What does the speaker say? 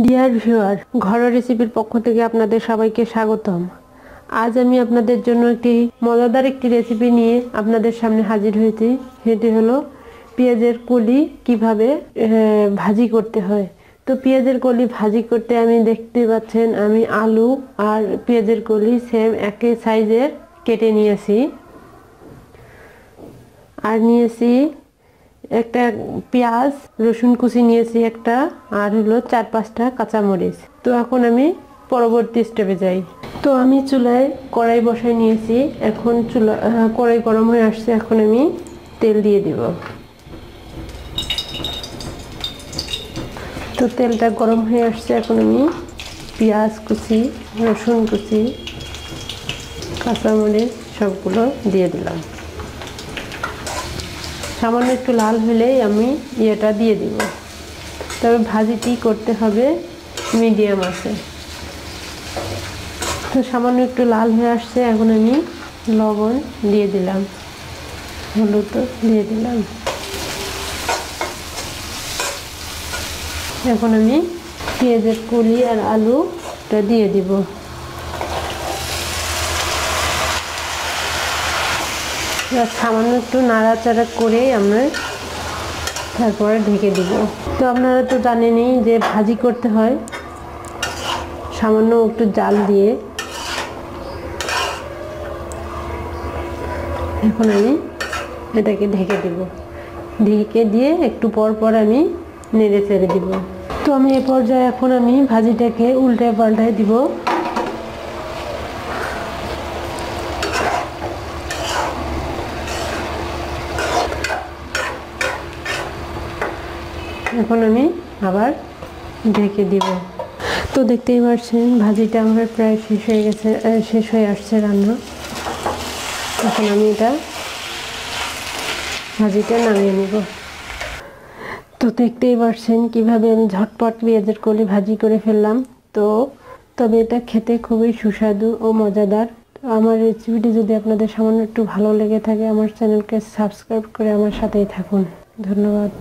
Dear viewer, ঘরোয়া রেসিপির পক্ষ থেকে আপনাদের সবাইকে স্বাগতম। আজ আমি আপনাদের জন্য একটি মজাদার রেসিপি নিয়ে আপনাদের সামনে হাজির হয়েছি। সেটি হলো পেঁয়াজের কলি কিভাবে ভাজি করতে হয়। তো পেঁয়াজের কলি ভাজি করতে আমি দেখতে পাচ্ছেন আমি আলু আর পেঁয়াজের কলি সেম একই সাইজের কেটে নিয়েছি। আর নিয়েছি একটা পেঁয়াজ, রসুন কুচি নিয়েছি একটা, আর হলো 4-5টা কাঁচামরিচ। তো এখন আমি পরবর্তী স্টেপে যাই। তো আমি চুলায় কড়াই বসাই নিয়েছি। এখন কড়াই গরম হয়ে আসছে, এখন আমি তেল দিয়ে দিব। তো তেলটা গরম হয়ে আসছে, এখন আমি পেঁয়াজ কুচি, রসুন কুচি, কাঁচামরিচ সবগুলো দিয়ে দিলাম। সামান্য একটু লাল হলেই আমি এটা দিয়ে দিব। তবে ভাজিটি করতে হবে মিডিয়াম আছে। তো সামান্য একটু লাল হয়ে আসছে, এখন আমি লবণ দিয়ে দিলাম, হলুদ দিয়ে দিলাম। এখন আমি পেঁয়াজের কলি আর আলুটা দিয়ে দিব। সামান্য একটু নাড়াচাড়া করে আমরা তারপরে ঢেকে দিব। তো আপনারা তো জানেনই যে ভাজি করতে হয় সামান্য একটু জাল দিয়ে। এখন আমি এটাকে ঢেকে দিব। ঢেকে দিয়ে একটু পর পর আমি নেড়ে চেড়ে দিব। তো আমি এ পর্যায়ে এখন আমি ভাজিটাকে উল্টে পাল্টায় দিব। এখন আমি আবার ঢেকে দিব। তো দেখতেই পাচ্ছেন ভাজিটা আমার প্রায় শেষ হয়ে আসছে রান্না। এখন আমি ভাজিটা নামিয়ে নিব। তো দেখতেই পাচ্ছেন কিভাবে আমি ঝটপট পেঁয়াজের কলি ভাজি করে ফেললাম। তবে এটা খেতে খুবই সুস্বাদু ও মজাদার। আমার রেসিপিটি যদি আপনাদের সামান্য একটু ভালো লেগে থাকে, আমার চ্যানেলকে সাবস্ক্রাইব করে আমার সাথেই থাকুন। ধন্যবাদ।